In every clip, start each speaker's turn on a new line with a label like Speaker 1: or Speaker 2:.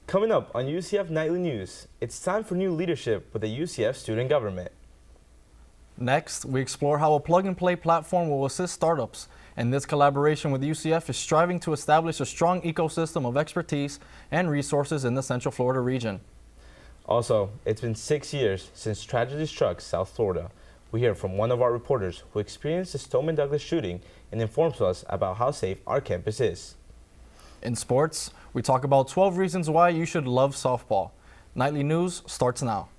Speaker 1: Coming up on UCF Nightly News, it's time for new leadership with the UCF student government.
Speaker 2: Next, we explore how a plug-and-play platform will assist startups, and this collaboration with UCF is striving to establish a strong ecosystem of expertise and resources in the Central Florida region.
Speaker 1: Also, it's been 6 years since tragedy struck South Florida. We hear from one of our reporters who experienced the Stoneman Douglas shooting and informs us about how safe our campus is.
Speaker 2: In sports, we talk about 12 reasons why you should love softball. Nightly News starts now.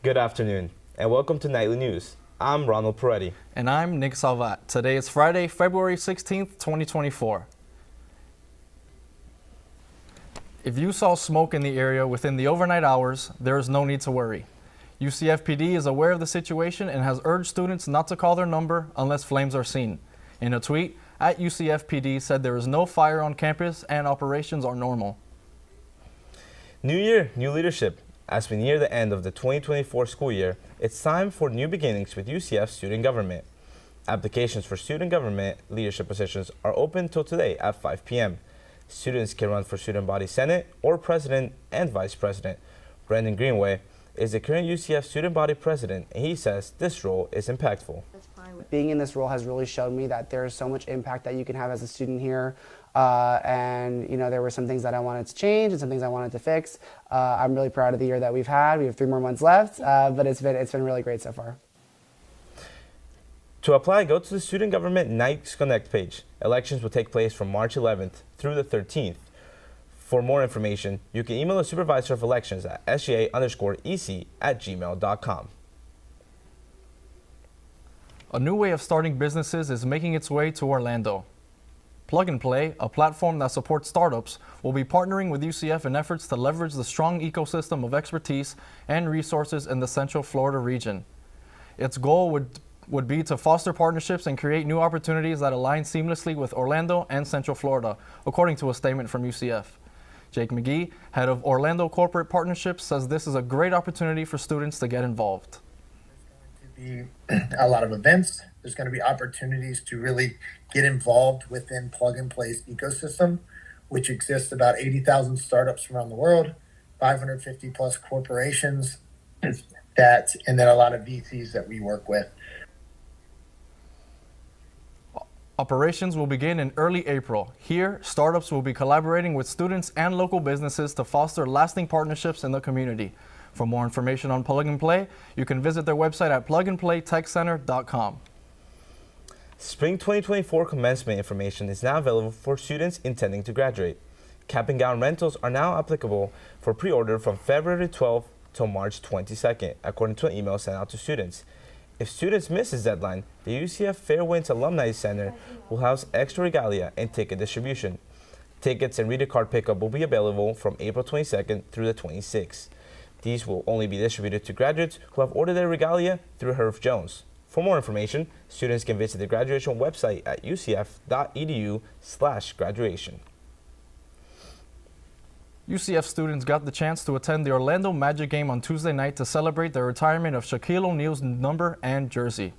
Speaker 1: Good afternoon, and welcome to Nightly News. I'm Ronald Perretti.
Speaker 2: And I'm Nick Salvat. Today is Friday, February 16th, 2024. If you saw smoke in the area within the overnight hours, there is no need to worry. UCF PD is aware of the situation and has urged students not to call their number unless flames are seen. In a tweet, @UCF PD said there is no fire on campus and operations are normal.
Speaker 1: New year, new leadership. As we near the end of the 2024 school year, it's time for new beginnings with UCF student government. Applications for student government leadership positions are open till today at 5 p.m. Students can run for student body senate or president and vice president. Brendan Greenway is the current UCF student body president, and he says this role is impactful.
Speaker 3: Being in this role has really shown me that there's so much impact that you can have as a student here. And you know, there were some things that I wanted to change and some things I wanted to fix. I'm really proud of the year that we've had. We have 3 more months left, but it's been really great so far.
Speaker 1: To apply, go to the Student Government Knights Connect page. Elections will take place from March 11th through the 13th. For more information, you can email the Supervisor of Elections at sga_ec@gmail.com.
Speaker 2: A new way of starting businesses is making its way to Orlando. Plug and Play, a platform that supports startups, will be partnering with UCF in efforts to leverage the strong ecosystem of expertise and resources in the Central Florida region. Its goal would be to foster partnerships and create new opportunities that align seamlessly with Orlando and Central Florida, according to a statement from UCF. Jake McGee, head of Orlando Corporate Partnerships, says this is a great opportunity for students to get involved.
Speaker 4: Be a lot of events. There's going to be opportunities to really get involved within Plug and Play's ecosystem, which exists about 80,000 startups around the world, 550 plus corporations and then a lot of VCs that we work with.
Speaker 2: Operations will begin in early April. Here, startups will be collaborating with students and local businesses to foster lasting partnerships in the community. For more information on Plug and Play, you can visit their website at plugandplaytechcenter.com.
Speaker 1: Spring 2024 commencement information is now available for students intending to graduate. Cap and gown rentals are now applicable for pre-order from February 12th till March 22nd, according to an email sent out to students. If students miss this deadline, the UCF Fairwinds Alumni Center will house extra regalia and ticket distribution. Tickets and reader card pickup will be available from April 22nd through the 26th. These will only be distributed to graduates who have ordered their regalia through Herf Jones. For more information, students can visit the graduation website at ucf.edu/graduation.
Speaker 2: UCF students got the chance to attend the Orlando Magic game on Tuesday night to celebrate the retirement of Shaquille O'Neal's number and jersey.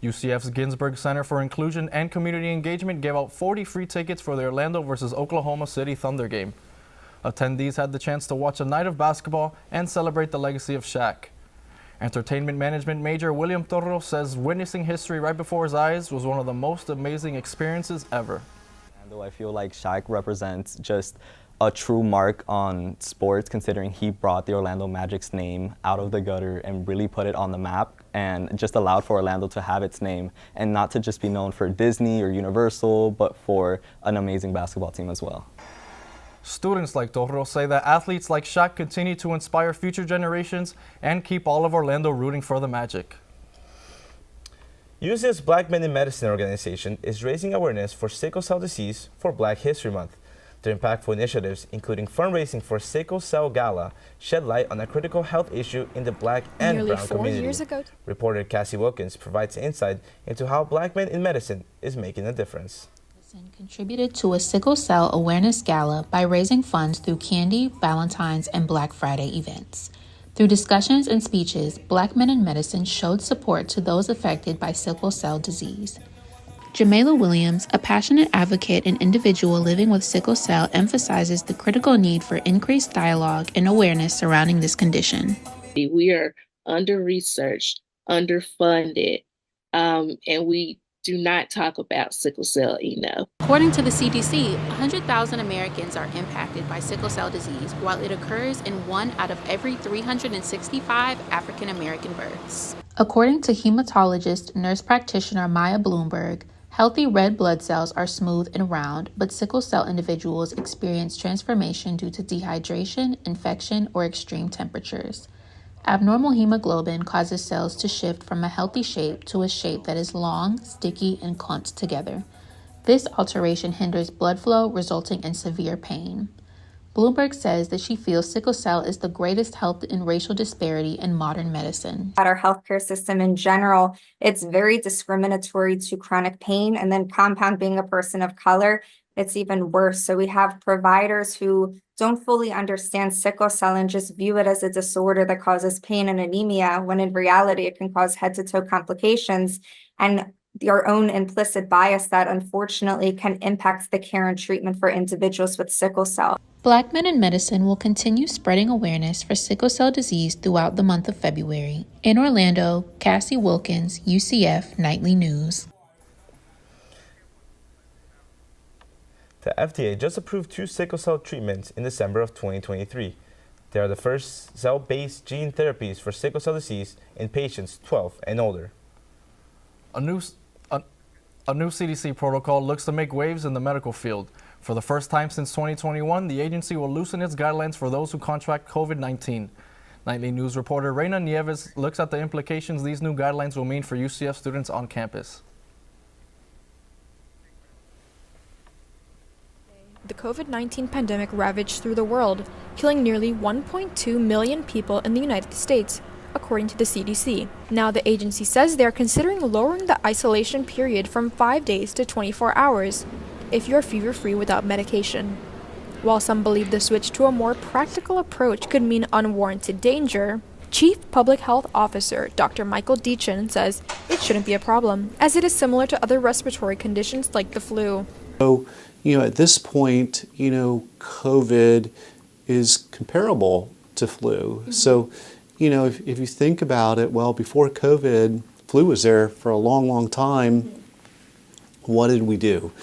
Speaker 2: UCF's Ginsburg Center for Inclusion and Community Engagement gave out 40 free tickets for the Orlando versus Oklahoma City Thunder game. Attendees had the chance to watch a night of basketball and celebrate the legacy of Shaq. Entertainment management major William Torro says witnessing history right before his eyes was one of the most amazing experiences ever.
Speaker 5: I feel like Shaq represents just a true mark on sports, considering he brought the Orlando Magic's name out of the gutter and really put it on the map and just allowed for Orlando to have its name and not to just be known for Disney or Universal, but for an amazing basketball team as well.
Speaker 2: Students like Torro say that athletes like Shaq continue to inspire future generations and keep all of Orlando rooting for the Magic.
Speaker 1: UCF's Black Men in Medicine organization is raising awareness for sickle cell disease for Black History Month. Their impactful initiatives, including fundraising for Sickle Cell Gala, shed light on a critical health issue in the Black and
Speaker 6: Nearly
Speaker 1: brown
Speaker 6: 4
Speaker 1: community.
Speaker 6: years ago.
Speaker 1: Reporter Cassie Wilkins provides insight into how Black Men in Medicine is making a difference.
Speaker 6: Contributed to a sickle cell awareness gala by raising funds through candy, Valentine's, and Black Friday events. Through discussions and speeches, Black men in medicine showed support to those affected by sickle cell disease. Jamela Williams, a passionate advocate and individual living with sickle cell, emphasizes the critical need for increased dialogue and awareness surrounding this condition.
Speaker 7: We are under-researched, underfunded, and we do not talk about sickle cell enough.
Speaker 6: According to the CDC, 100,000 Americans are impacted by sickle cell disease, while it occurs in 1 out of every 365 African American births. According to hematologist nurse practitioner Maya Bloomberg, healthy red blood cells are smooth and round, but sickle cell individuals experience transformation due to dehydration, infection, or extreme temperatures. Abnormal hemoglobin causes cells to shift from a healthy shape to a shape that is long, sticky, and clumped together. This alteration hinders blood flow, resulting in severe pain. Bloomberg says that she feels sickle cell is the greatest health and racial disparity in modern medicine.
Speaker 8: At our healthcare system in general, it's very discriminatory to chronic pain, and then compound being a person of color, it's even worse. So we have providers who don't fully understand sickle cell and just view it as a disorder that causes pain and anemia, when in reality it can cause head-to-toe complications, and your own implicit bias that unfortunately can impact the care and treatment for individuals with sickle cell.
Speaker 6: Black Men in Medicine will continue spreading awareness for sickle cell disease throughout the month of February. In Orlando, Cassie Wilkins, UCF Nightly News.
Speaker 1: The FDA just approved 2 sickle cell treatments in December of 2023. They are the first cell-based gene therapies for sickle cell disease in patients 12 and older.
Speaker 2: A new CDC protocol looks to make waves in the medical field. For the first time since 2021, the agency will loosen its guidelines for those who contract COVID-19. Nightly News reporter Reina Nieves looks at the implications these new guidelines will mean for UCF students on campus.
Speaker 9: The COVID-19 pandemic ravaged through the world, killing nearly 1.2 million people in the United States, according to the CDC. Now the agency says they're considering lowering the isolation period from 5 days to 24 hours if you're fever-free without medication. While some believe the switch to a more practical approach could mean unwarranted danger, Chief Public Health Officer Dr. Michael Deachin says it shouldn't be a problem, as it is similar to other respiratory conditions like the flu.
Speaker 10: So, at this point, COVID is comparable to flu. Mm-hmm. So, if you think about it, well, before COVID, flu was there for a long, long time. What did we do?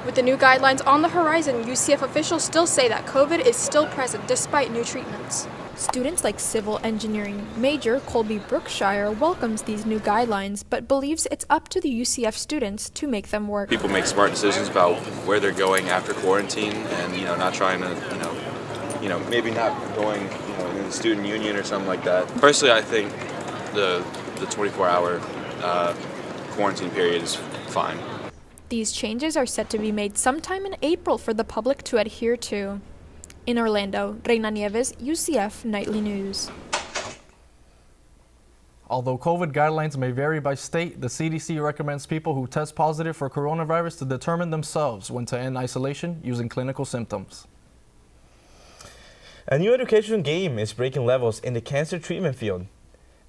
Speaker 9: With the new guidelines on the horizon, UCF officials still say that COVID is still present despite new treatments. Students like civil engineering major Colby Brookshire welcomes these new guidelines, but believes it's up to the UCF students to make them work.
Speaker 11: People make smart decisions about where they're going after quarantine, and not trying to, maybe not going, in the student union or something like that. Personally, I think the 24-hour quarantine period is fine.
Speaker 9: These changes are set to be made sometime in April for the public to adhere to. In Orlando, Reina Nieves, UCF Nightly News.
Speaker 2: Although COVID guidelines may vary by state, the CDC recommends people who test positive for coronavirus to determine themselves when to end isolation using clinical symptoms.
Speaker 1: A new educational game is breaking levels in the cancer treatment field.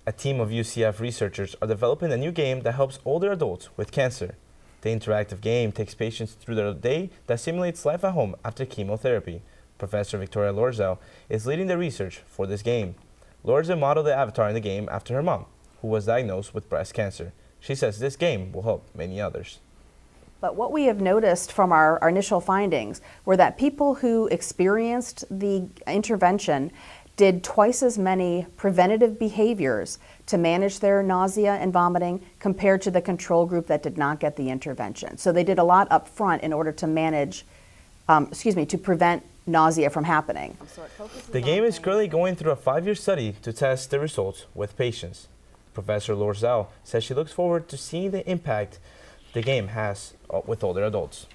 Speaker 1: A team of UCF researchers are developing a new game that helps older adults with cancer. The interactive game takes patients through their day that simulates life at home after chemotherapy. Professor Victoria Lorzel is leading the research for this game. Lorzel modeled the avatar in the game after her mom, who was diagnosed with breast cancer. She says this game will help many others.
Speaker 12: But what we have noticed from our initial findings were that people who experienced the intervention did twice as many preventative behaviors to manage their nausea and vomiting compared to the control group that did not get the intervention. So they did a lot up front in order to to prevent nausea from happening.
Speaker 1: The game is currently going through a 5-year study to test the results with patients. Professor Lorzel says she looks forward to seeing the impact the game has with older adults.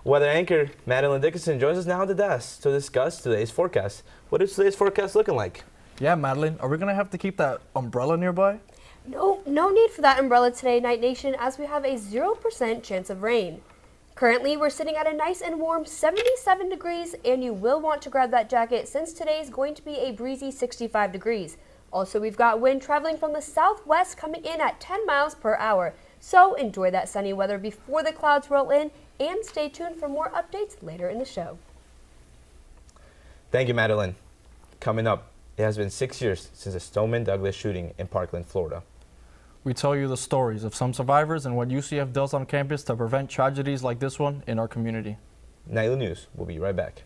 Speaker 1: Weather anchor Madeline Nicholson joins us now at the desk to discuss today's forecast. What is today's forecast looking like?
Speaker 2: Yeah, Madeline, are we going to have to keep that umbrella nearby?
Speaker 13: No need for that umbrella today, Night Nation, as we have a 0% chance of rain. Currently, we're sitting at a nice and warm 77 degrees, and you will want to grab that jacket since today is going to be a breezy 65 degrees. Also, we've got wind traveling from the southwest coming in at 10 miles per hour. So enjoy that sunny weather before the clouds roll in, and stay tuned for more updates later in the show.
Speaker 1: Thank you, Madeline. Coming up, it has been 6 years since the Stoneman Douglas shooting in Parkland, Florida.
Speaker 2: We tell you the stories of some survivors and what UCF does on campus to prevent tragedies like this one in our community.
Speaker 1: Nightly News will be right back.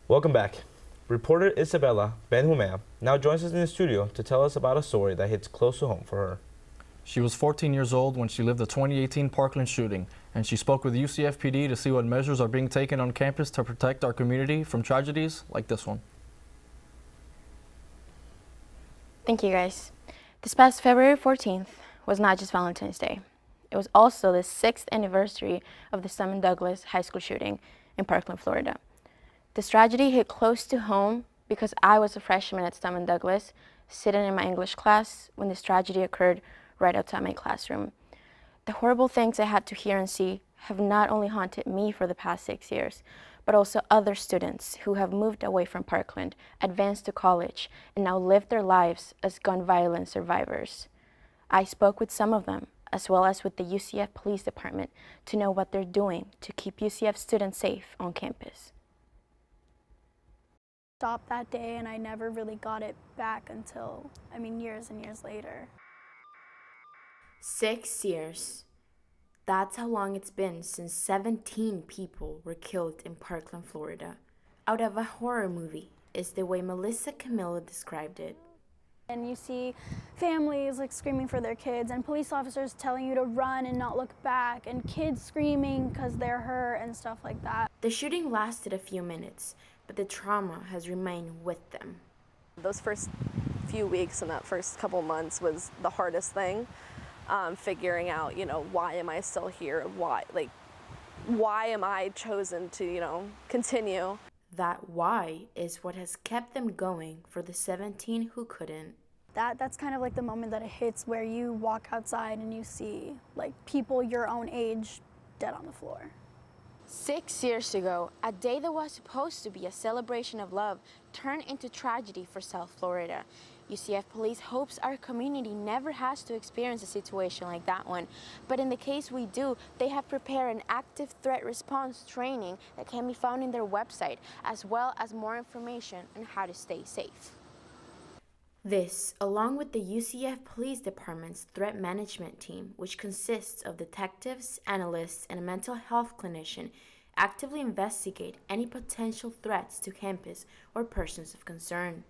Speaker 1: Welcome back. Reporter Isabella Benjumea now joins us in the studio to tell us about a story that hits close to home for her.
Speaker 2: She was 14 years old when she lived the 2018 Parkland shooting, and she spoke with UCF PD to see what measures are being taken on campus to protect our community from tragedies like this one.
Speaker 14: Thank you, guys. This past February 14th was not just Valentine's Day. It was also the 6th anniversary of the Stoneman Douglas high school shooting in Parkland, Florida. This tragedy hit close to home because I was a freshman at Stoneman Douglas, sitting in my English class when this tragedy occurred right outside my classroom. The horrible things I had to hear and see have not only haunted me for the past 6 years, but also other students who have moved away from Parkland, advanced to college, and now live their lives as gun violence survivors. I spoke with some of them, as well as with the UCF Police Department, to know what they're doing to keep UCF students safe on campus.
Speaker 15: Stopped that day, and I never really got it back until, years and years later.
Speaker 14: 6 years. That's how long it's been since 17 people were killed in Parkland, Florida. Out of a horror movie is the way Melissa Camillo described it.
Speaker 15: And you see families screaming for their kids, and police officers telling you to run and not look back, and kids screaming because they're hurt and stuff like that.
Speaker 14: The shooting lasted a few minutes, but the trauma has remained with them.
Speaker 16: Those first few weeks and that first couple months was the hardest thing. Figuring out, why am I still here? Why am I chosen to, continue?
Speaker 14: That why is what has kept them going for the 17 who couldn't.
Speaker 15: That's kind of the moment that it hits, where you walk outside and you see people your own age dead on the floor.
Speaker 14: 6 years ago, a day that was supposed to be a celebration of love turned into tragedy for South Florida. UCF Police hopes our community never has to experience a situation like that one. But in the case we do, they have prepared an active threat response training that can be found in their website, as well as more information on how to stay safe. This, along with the UCF Police Department's threat management team, which consists of detectives, analysts, and a mental health clinician, actively investigate any potential threats to campus or persons of concern.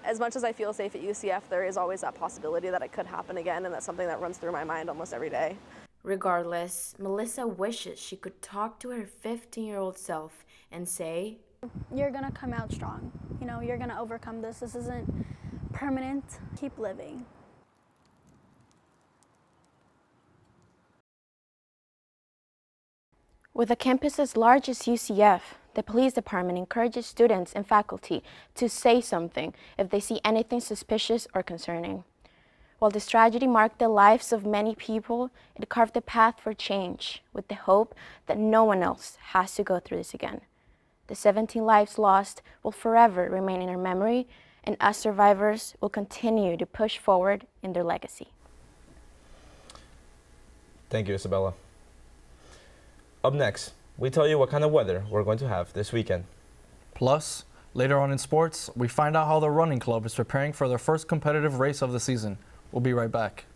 Speaker 16: As much as I feel safe at UCF, there is always that possibility that it could happen again, and that's something that runs through my mind almost every day.
Speaker 14: Regardless, Melissa wishes she could talk to her 15-year-old self and say,
Speaker 15: "You're gonna come out strong. You know, you're gonna overcome this. This isn't permanent. Keep living."
Speaker 14: With a campus as large as UCF, the police department encourages students and faculty to say something if they see anything suspicious or concerning. While this tragedy marked the lives of many people, it carved a path for change with the hope that no one else has to go through this again. The 17 lives lost will forever remain in our memory, and us survivors will continue to push forward in their legacy.
Speaker 1: Thank you, Isabella. Up next, we tell you what kind of weather we're going to have this weekend.
Speaker 2: Plus, later on in sports, we find out how the running club is preparing for their first competitive race of the season. We'll be right back.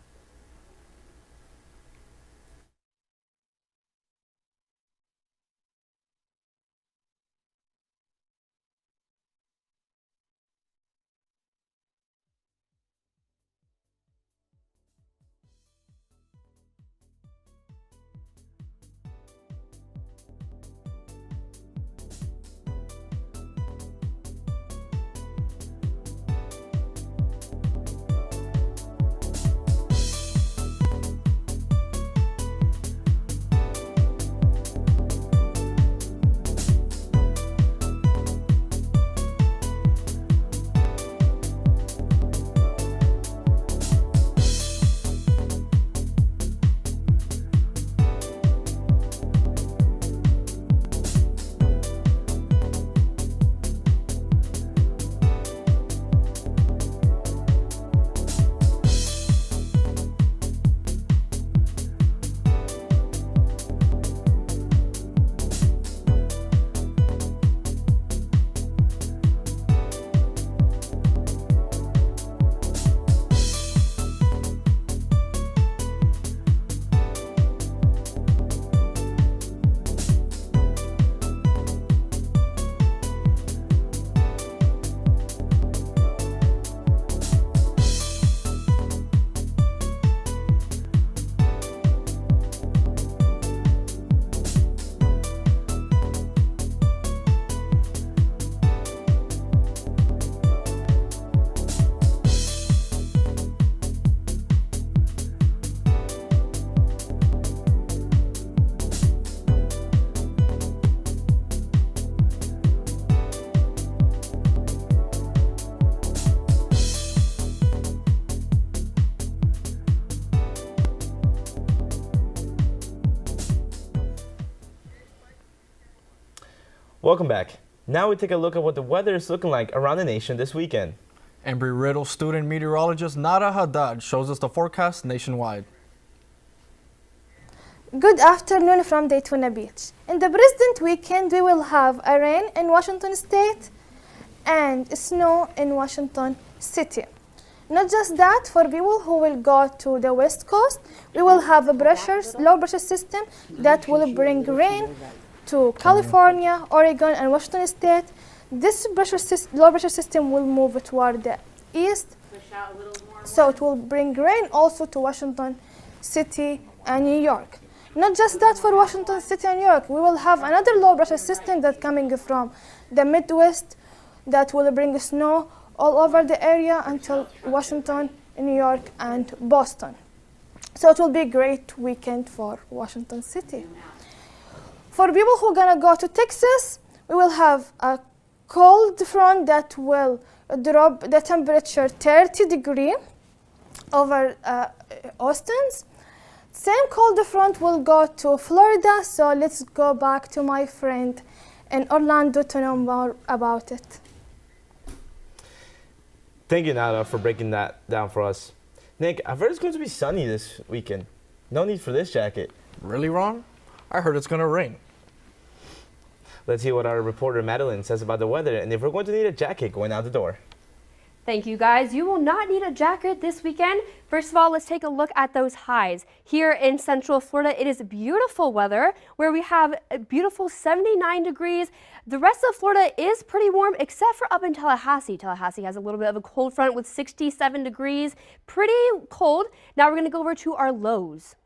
Speaker 1: Welcome back. Now we take a look at what the weather is looking like around the nation this weekend.
Speaker 2: Embry-Riddle student meteorologist Nada Haddad shows us the forecast nationwide.
Speaker 17: Good afternoon from Daytona Beach. In the President weekend, we will have a rain in Washington State and snow in Washington City. Not just that, for people who will go to the West Coast, we will have a low pressure system that will bring rain to California, Oregon, and Washington State. This low pressure system will move toward the east, so it will bring rain also to Washington City and New York. Not just that, for Washington City and New York, we will have another low pressure system that's coming from the Midwest that will bring snow all over the area until Washington, New York, and Boston. So it will be a great weekend for Washington City. For people who are gonna go to Texas, we will have a cold front that will drop the temperature 30 degrees over Austin's. Same cold front will go to Florida, so let's go back to my friend in Orlando to know more about it.
Speaker 1: Thank you, Nada, for breaking that down for us. Nick, I've heard it's going to be sunny this weekend. No need for this jacket.
Speaker 2: Really, Ron? I heard it's gonna rain.
Speaker 1: Let's hear what our reporter Madeline says about the weather and if we're going to need a jacket going out the door.
Speaker 13: Thank you, guys. You will not need a jacket this weekend. First of all, let's take a look at those highs. Here in Central Florida, it is beautiful weather where we have a beautiful 79 degrees. The rest of Florida is pretty warm except for up in Tallahassee. Tallahassee has a little bit of a cold front with 67 degrees. Pretty cold. Now we're going to go over to our lows.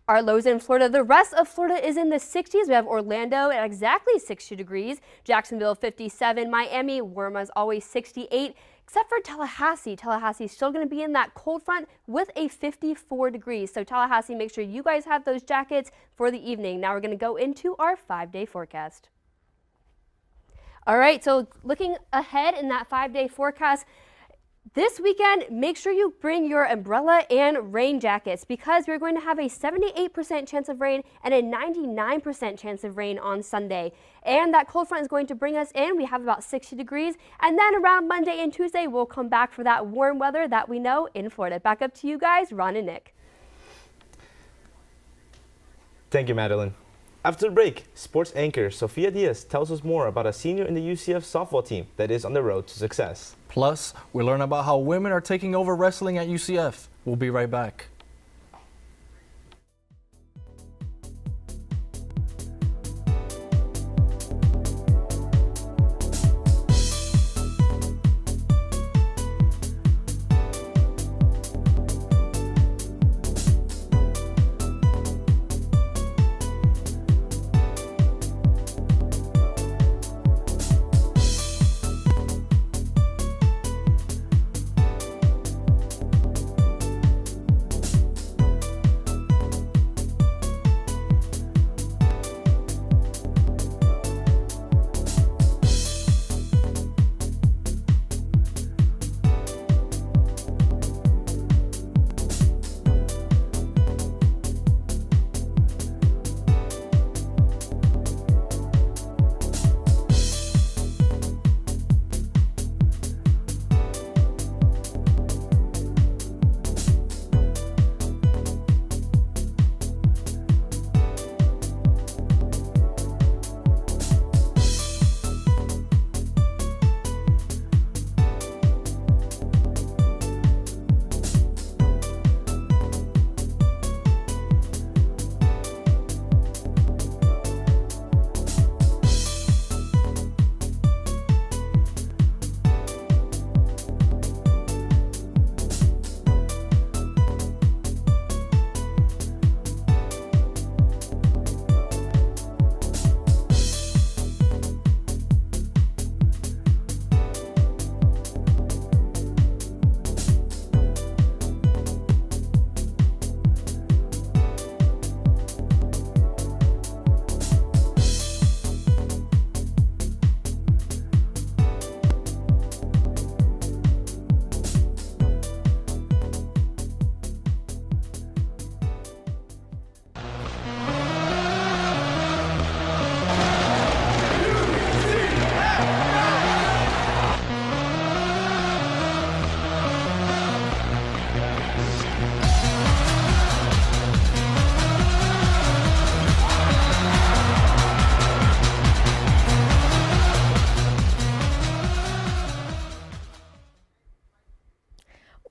Speaker 13: Our lows in Florida. The rest of Florida is in the 60s. We have Orlando at exactly 60 degrees. Jacksonville 57. Miami, warm as always, 68. Except for Tallahassee. Tallahassee is still going to be in that cold front with a 54 degrees. So Tallahassee, make sure you guys have those jackets for the evening. Now we're going to go into our 5-day forecast. All right, so looking ahead in that 5-day forecast, this weekend, make sure you bring your umbrella and rain jackets because we're going to have a 78% chance of rain and a 99% chance of rain on Sunday. And that cold front is going to bring us in. We have about 60 degrees. And then around Monday and Tuesday, we'll come back for that warm weather that we know in Florida. Back up to you guys, Ron and Nick.
Speaker 1: Thank you, Madeline. After the break, sports anchor Sofia Diaz tells us more about a senior in the UCF softball team that is on the road to success.
Speaker 2: Plus, we learn about how women are taking over wrestling at UCF. We'll be right back.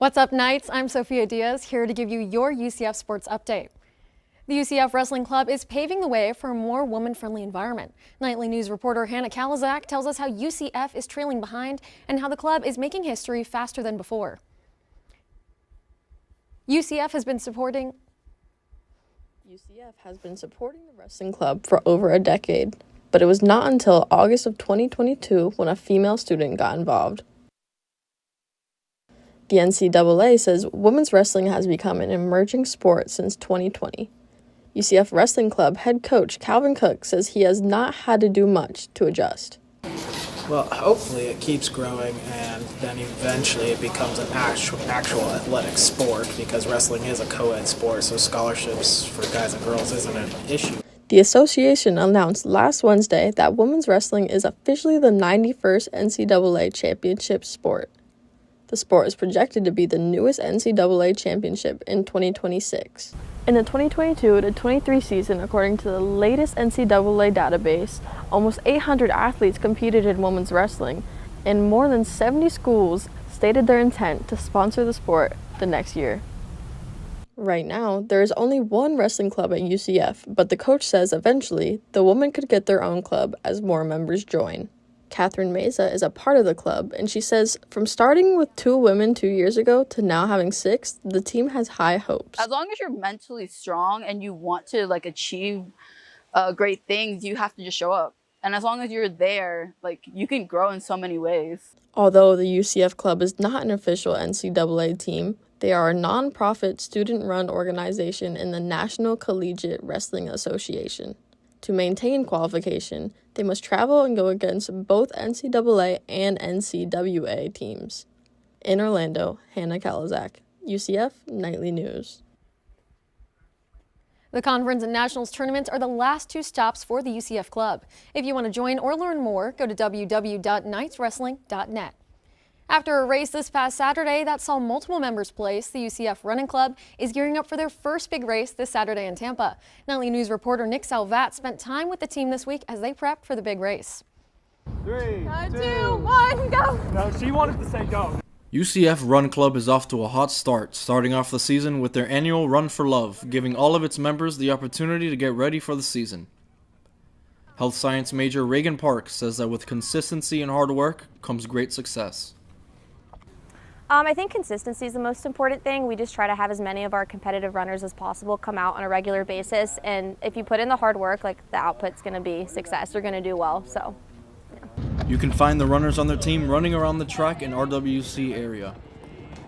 Speaker 18: What's up, Knights? I'm Sofia Diaz, here to give you your UCF sports update. The UCF Wrestling Club is paving the way for a more woman-friendly environment. Nightly News reporter Hannah Kalazak tells us how UCF is trailing behind and how the club is making history faster than before. UCF has been supporting
Speaker 19: the wrestling club for over a decade, but it was not until August of 2022 when a female student got involved. The NCAA says women's wrestling has become an emerging sport since 2020. UCF Wrestling Club head coach Calvin Cook says he has not had to do much to adjust.
Speaker 20: Well, hopefully it keeps growing and then eventually it becomes an actual athletic sport, because wrestling is a co-ed sport, so scholarships for guys and girls isn't an issue.
Speaker 19: The association announced last Wednesday that women's wrestling is officially the 91st NCAA championship sport. The sport is projected to be the newest NCAA championship in 2026. In the 2022-23 season, according to the latest NCAA database, almost 800 athletes competed in women's wrestling, and more than 70 schools stated their intent to sponsor the sport the next year. Right now, there is only one wrestling club at UCF, but the coach says eventually the women could get their own club as more members join. Catherine Meza is a part of the club, and she says from starting with 2 women 2 years ago to now having 6, the team has high hopes.
Speaker 21: As long as you're mentally strong and you want to achieve great things, you have to just show up. And as long as you're there, you can grow in so many ways.
Speaker 19: Although the UCF club is not an official NCAA team, they are a non-profit student-run organization in the National Collegiate Wrestling Association. To maintain qualification, they must travel and go against both NCAA and NCWA teams. In Orlando, Hannah Kalazak, UCF Nightly News.
Speaker 18: The conference and nationals tournaments are the last 2 stops for the UCF club. If you want to join or learn more, go to www.knightswrestling.net. After a race this past Saturday that saw multiple members place, the UCF Running Club is gearing up for their first big race this Saturday in Tampa. Nightly News reporter Nick Salvat spent time with the team this week as they prepped for the big race.
Speaker 22: 3, 2, 1, go! No, she wanted to say go.
Speaker 2: UCF Run Club is off to a hot start, starting off the season with their annual Run for Love, giving all of its members the opportunity to get ready for the season. Health science major Reagan Park says that with consistency and hard work comes great success.
Speaker 23: I think consistency is the most important thing. We just try to have as many of our competitive runners as possible come out on a regular basis, and if you put in the hard work, the output's going to be success. They're going to do well, so. Yeah.
Speaker 2: You can find the runners on their team running around the track in RWC area.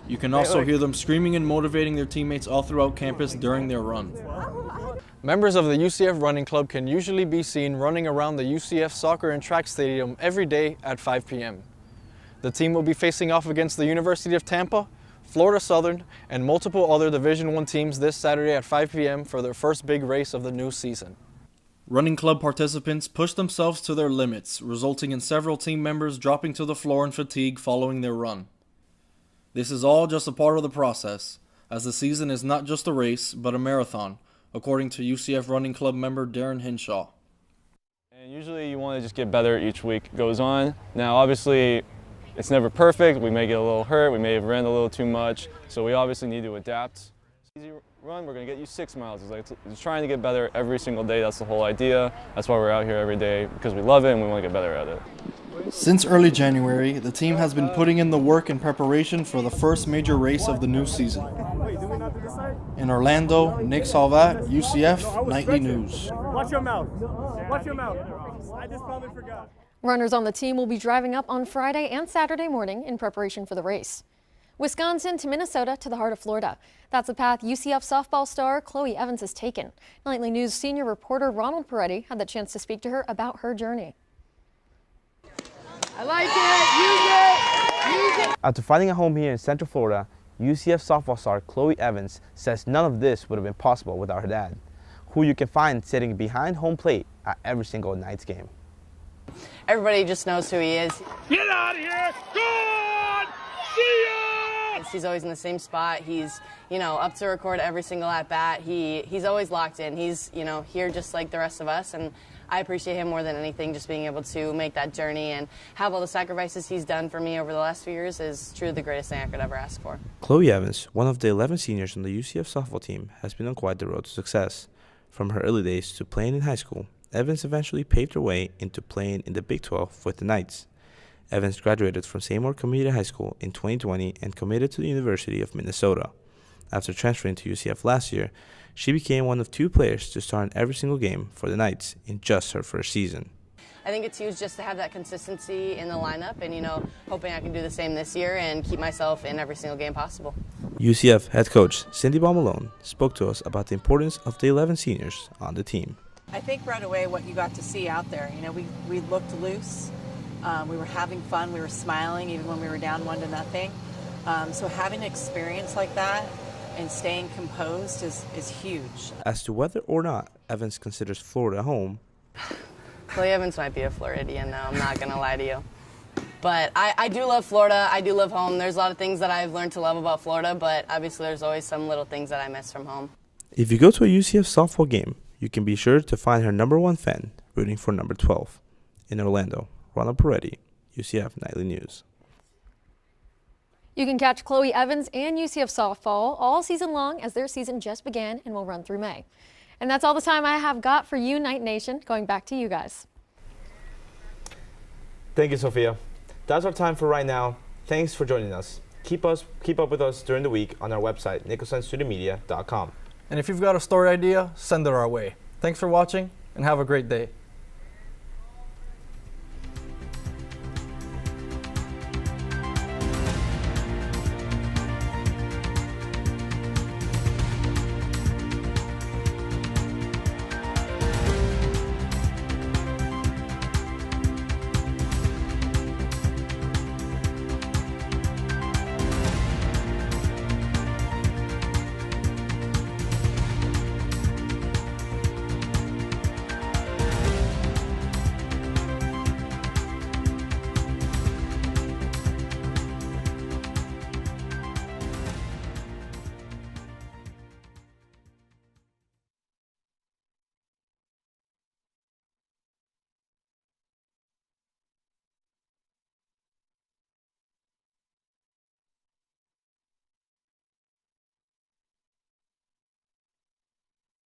Speaker 2: You can also hear them screaming and motivating their teammates all throughout campus during their run. Members of the UCF Running Club can usually be seen running around the UCF Soccer and Track Stadium every day at 5 p.m. The team will be facing off against the University of Tampa, Florida Southern, and multiple other Division I teams this Saturday at 5 p.m. for their first big race of the new season. Running club participants pushed themselves to their limits, resulting in several team members dropping to the floor in fatigue following their run. This is all just a part of the process, as the season is not just a race, but a marathon, according to UCF Running Club member Darren Hinshaw.
Speaker 24: And usually you want to just get better each week goes on. Now obviously it's never perfect. We may get a little hurt. We may have ran a little too much. So we obviously need to adapt. Easy run, we're going to get you 6 miles. It's trying to get better every single day. That's the whole idea. That's why we're out here every day, because we love it and we want to get better at it.
Speaker 2: Since early January, the team has been putting in the work in preparation for the first major race of the new season. In Orlando, Nick Salvat, UCF Nightly News.
Speaker 22: Watch your mouth. Watch your mouth. I just probably forgot.
Speaker 18: Runners on the team will be driving up on Friday and Saturday morning in preparation for the race. Wisconsin to Minnesota to the heart of Florida. That's a path UCF softball star Chloe Evans has taken. Nightly News senior reporter Ronald Perretti had the chance to speak to her about her journey.
Speaker 22: I like it. Use it.
Speaker 1: After finding a home here in Central Florida, UCF softball star Chloe Evans says none of this would have been possible without her dad, who you can find sitting behind home plate at every single Knights game.
Speaker 25: Everybody just knows who he is.
Speaker 22: Get out of here! Gone! See ya!
Speaker 25: He's always in the same spot. He's, up to record every single at-bat. He's always locked in. He's, here just like the rest of us, and I appreciate him more than anything. Just being able to make that journey and have all the sacrifices he's done for me over the last few years is truly the greatest thing I could ever ask for.
Speaker 1: Chloe Evans, one of the 11 seniors on the UCF softball team, has been on quite the road to success. From her early days to playing in high school, Evans eventually paved her way into playing in the Big 12 with the Knights. Evans graduated from Seymour Community High School in 2020 and committed to the University of Minnesota. After transferring to UCF last year, she became one of 2 players to start in every single game for the Knights in just her first season.
Speaker 25: I think it's huge just to have that consistency in the lineup and, hoping I can do the same this year and keep myself in every single game possible.
Speaker 1: UCF head coach Cindy Baum-Malone spoke to us about the importance of the 11 seniors on the team.
Speaker 26: I think right away what you got to see out there, we looked loose.
Speaker 3: We were having fun. We were smiling even when we were down 1-0. So having an experience like that and staying composed is huge.
Speaker 1: As to whether or not Evans considers Florida home,
Speaker 25: Chloe Evans might be a Floridian now, I'm not going to lie to you. But I do love Florida. I do love home. There's a lot of things that I've learned to love about Florida, but obviously there's always some little things that I miss from home.
Speaker 1: if you go to a UCF softball game, you can be sure to find her #1 fan rooting for number 12. In Orlando, Ronald Perretti, UCF Nightly News.
Speaker 18: You can catch Chloe Evans and UCF softball all season long as their season just began and will run through May. And that's all the time I have got for you, Night Nation. Going back to you guys.
Speaker 1: Thank you, Sophia. That's our time for right now. Thanks for joining us. Keep up with us during the week on our website, nicholsonstudentmedia.com.
Speaker 2: And if you've got a story idea, send it our way. Thanks for watching and have a great day.